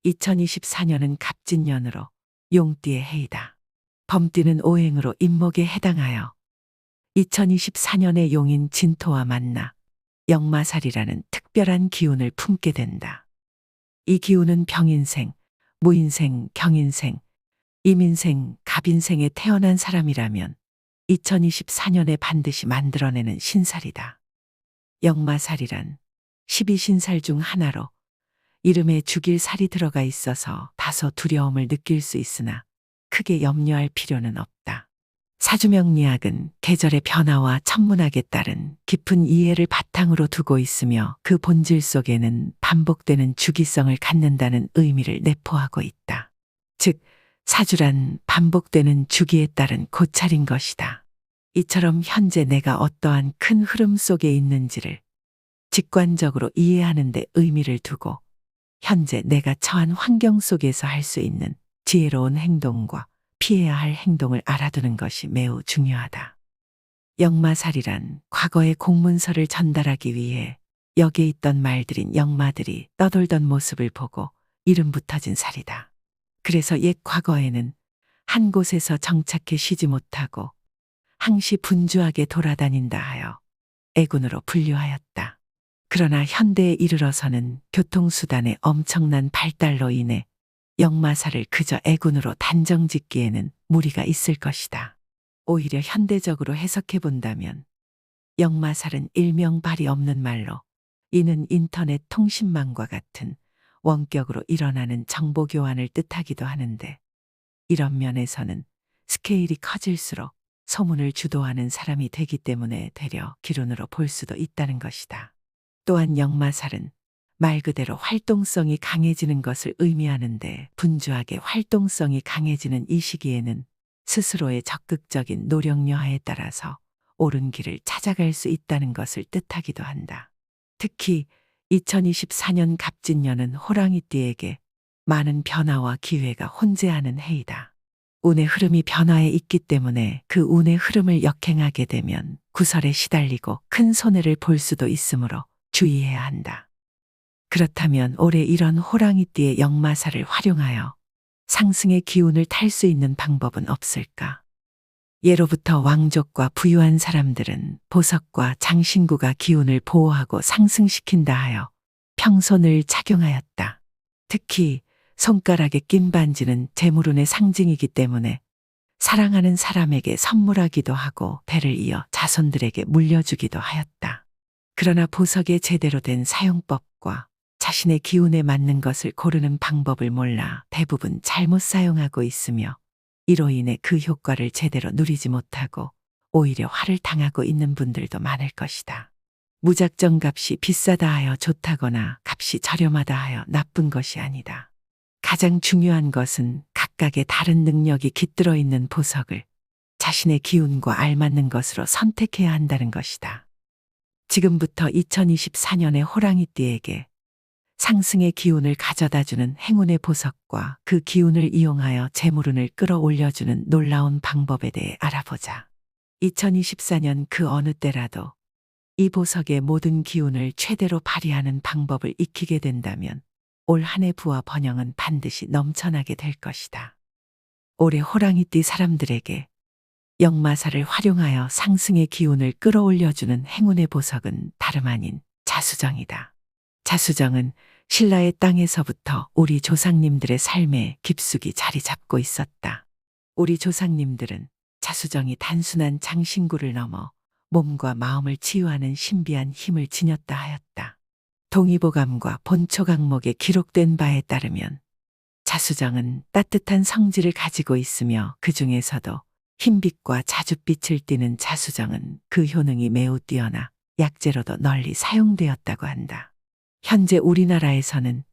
2024년은 갑진년으로 용띠의 해이다. 범띠는 오행으로 임목에 해당하여 2024년의 용인 진토와 만나 역마살이라는 특별한 기운을 품게 된다. 이 기운은 병인생, 무인생, 경인생, 임인생, 갑인생에 태어난 사람이라면 2024년에 반드시 만들어내는 신살이다. 역마살이란 12신살 중 하나로 이름에 죽일 살이 들어가 있어서 다소 두려움을 느낄 수 있으나 크게 염려할 필요는 없다. 사주명리학은 계절의 변화와 천문학에 따른 깊은 이해를 바탕으로 두고 있으며 그 본질 속에는 반복되는 주기성을 갖는다는 의미를 내포하고 있다. 즉, 사주란 반복되는 주기에 따른 고찰인 것이다. 이처럼 현재 내가 어떠한 큰 흐름 속에 있는지를 직관적으로 이해하는 데 의미를 두고 현재 내가 처한 환경 속에서 할 수 있는 지혜로운 행동과 피해야 할 행동을 알아두는 것이 매우 중요하다. 역마살이란 과거의 공문서를 전달하기 위해 여기에 있던 말들인 역마들이 떠돌던 모습을 보고 이름 붙어진 살이다. 그래서 옛 과거에는 한 곳에서 정착해 쉬지 못하고 항시 분주하게 돌아다닌다 하여 애군으로 분류하였다. 그러나 현대에 이르러서는 교통수단의 엄청난 발달로 인해 역마살을 그저 애군으로 단정 짓기에는 무리가 있을 것이다. 오히려 현대적으로 해석해 본다면 역마살은 일명발이 없는 말로 이는 인터넷 통신망과 같은 원격으로 일어나는 정보 교환을 뜻하기도 하는데 이런 면에서는 스케일이 커질수록 소문을 주도하는 사람이 되기 때문에 되려 기론으로 볼 수도 있다는 것이다. 또한 역마살은 말 그대로 활동성이 강해지는 것을 의미하는데 분주하게 활동성이 강해지는 이 시기에는 스스로의 적극적인 노력 여하에 따라서 옳은 길을 찾아갈 수 있다는 것을 뜻하기도 한다. 특히 2024년 갑진년은 호랑이띠에게 많은 변화와 기회가 혼재하는 해이다. 운의 흐름이 변화에 있기 때문에 그 운의 흐름을 역행하게 되면 구설에 시달리고 큰 손해를 볼 수도 있으므로 주의해야 한다. 그렇다면 올해 이런 호랑이띠의 역마살을 활용하여 상승의 기운을 탈 수 있는 방법은 없을까? 예로부터 왕족과 부유한 사람들은 보석과 장신구가 기운을 보호하고 상승시킨다 하여 평소 늘 착용하였다. 특히 손가락에 낀 반지는 재물운의 상징이기 때문에 사랑하는 사람에게 선물하기도 하고 대를 이어 자손들에게 물려주기도 하였다. 그러나 보석의 제대로 된 사용법과 자신의 기운에 맞는 것을 고르는 방법을 몰라 대부분 잘못 사용하고 있으며 이로 인해 그 효과를 제대로 누리지 못하고 오히려 화를 당하고 있는 분들도 많을 것이다. 무작정 값이 비싸다 하여 좋다거나 값이 저렴하다 하여 나쁜 것이 아니다. 가장 중요한 것은 각각의 다른 능력이 깃들어 있는 보석을 자신의 기운과 알맞는 것으로 선택해야 한다는 것이다. 지금부터 2024년의 호랑이띠에게 상승의 기운을 가져다주는 행운의 보석과 그 기운을 이용하여 재물운을 끌어올려주는 놀라운 방법에 대해 알아보자. 2024년 그 어느 때라도 이 보석의 모든 기운을 최대로 발휘하는 방법을 익히게 된다면 올 한 해 부와 번영은 반드시 넘쳐나게 될 것이다. 올해 호랑이띠 사람들에게 역마살을 활용하여 상승의 기운을 끌어올려주는 행운의 보석은 다름 아닌 자수정이다. 자수정은 신라의 땅에서부터 우리 조상님들의 삶에 깊숙이 자리 잡고 있었다. 우리 조상님들은 자수정이 단순한 장신구를 넘어 몸과 마음을 치유하는 신비한 힘을 지녔다 하였다. 동의보감과 본초강목에 기록된 바에 따르면 자수정은 따뜻한 성질을 가지고 있으며 그 중에서도 흰빛과 자줏빛을 띠는 자수정은 그 효능이 매우 뛰어나 약재로도 널리 사용되었다고 한다. 현재 우리나라에서는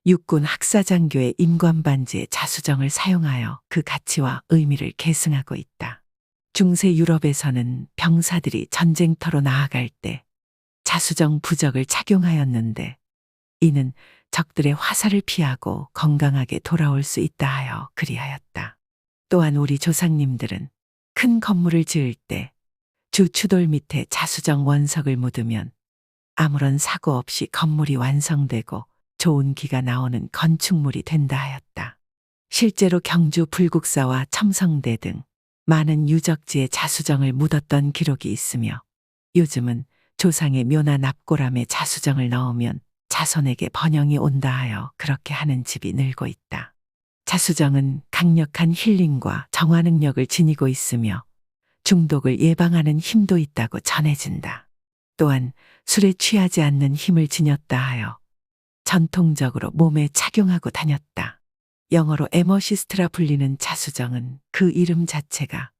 육군 학사장교의 임관반지에 자수정을 사용하여 그 가치와 의미를 계승하고 있다. 중세 유럽에서는 병사들이 전쟁터로 나아갈 때 자수정 부적을 착용하였는데 이는 적들의 화살을 피하고 건강하게 돌아올 수 있다 하여 그리하였다. 또한 우리 조상님들은 큰 건물을 지을 때 주 추돌 밑에 자수정 원석을 묻으면 아무런 사고 없이 건물이 완성되고 좋은 기가 나오는 건축물이 된다 하였다. 실제로 경주 불국사와 첨성대 등 많은 유적지에 자수정을 묻었던 기록이 있으며 요즘은 조상의 묘나 납골함에 자수정을 넣으면 자손에게 번영이 온다 하여 그렇게 하는 집이 늘고 있다. 자수정은 강력한 힐링과 정화 능력을 지니고 있으며 중독을 예방하는 힘도 있다고 전해진다. 또한 술에 취하지 않는 힘을 지녔다 하여 전통적으로 몸에 착용하고 다녔다. 영어로 에머시스트라 불리는 자수정은 그 이름 자체가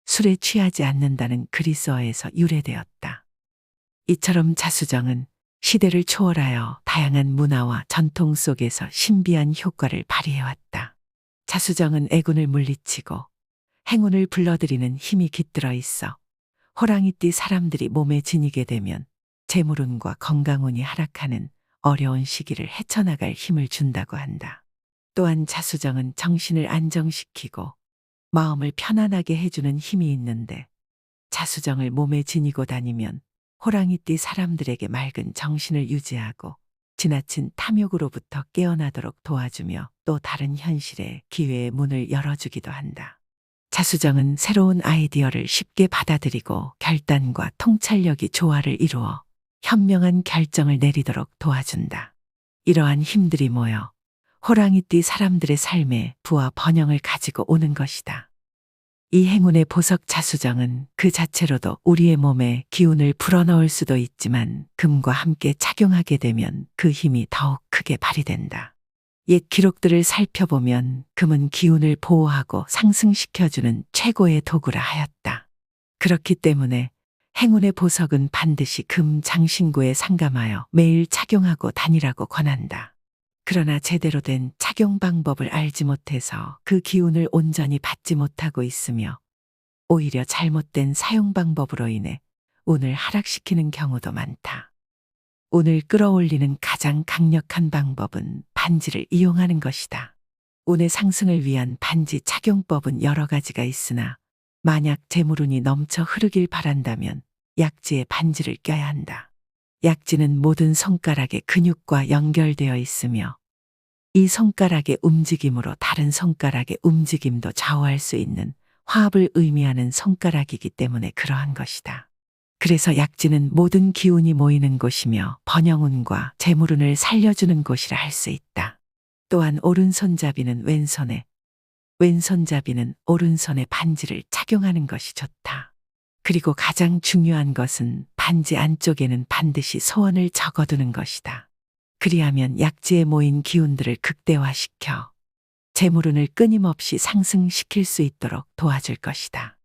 술에 취하지 않는다는 그리스어에서 유래되었다. 이처럼 자수정은 시대를 초월하여 다양한 문화와 전통 속에서 신비한 효과를 발휘해왔다. 자수정은 애군을 물리치고 행운을 불러들이는 힘이 깃들어 있어 호랑이띠 사람들이 몸에 지니게 되면 재물운과 건강운이 하락하는 어려운 시기를 헤쳐나갈 힘을 준다고 한다. 또한 자수정은 정신을 안정시키고 마음을 편안하게 해주는 힘이 있는데 자수정을 몸에 지니고 다니면 호랑이띠 사람들에게 맑은 정신을 유지하고 지나친 탐욕으로부터 깨어나도록 도와주며 또 다른 현실의 기회의 문을 열어주기도 한다. 자수정은 새로운 아이디어를 쉽게 받아들이고 결단과 통찰력이 조화를 이루어 현명한 결정을 내리도록 도와준다. 이러한 힘들이 모여 호랑이띠 사람들의 삶에 부와 번영을 가지고 오는 것이다. 이 행운의 보석 자수정은 그 자체로도 우리의 몸에 기운을 불어넣을 수도 있지만 금과 함께 착용하게 되면 그 힘이 더욱 크게 발휘된다. 옛 기록들을 살펴보면 금은 기운을 보호하고 상승시켜주는 최고의 도구라 하였다. 그렇기 때문에 행운의 보석은 반드시 금 장신구에 상감하여 매일 착용하고 다니라고 권한다. 그러나 제대로 된 착용 방법을 알지 못해서 그 기운을 온전히 받지 못하고 있으며 오히려 잘못된 사용 방법으로 인해 운을 하락시키는 경우도 많다. 운을 끌어올리는 가장 강력한 방법은 반지를 이용하는 것이다. 운의 상승을 위한 반지 착용법은 여러 가지가 있으나 만약 재물운이 넘쳐 흐르길 바란다면 약지에 반지를 껴야 한다. 약지는 모든 손가락의 근육과 연결되어 있으며 이 손가락의 움직임으로 다른 손가락의 움직임도 좌우할 수 있는 화합을 의미하는 손가락이기 때문에 그러한 것이다. 그래서 약지는 모든 기운이 모이는 곳이며 번영운과 재물운을 살려주는 곳이라 할 수 있다. 또한 오른손잡이는 왼손에, 왼손잡이는 오른손에 반지를 착용하는 것이 좋다. 그리고 가장 중요한 것은 반지 안쪽에는 반드시 소원을 적어두는 것이다. 그리하면 약지에 모인 기운들을 극대화시켜 재물운을 끊임없이 상승시킬 수 있도록 도와줄 것이다.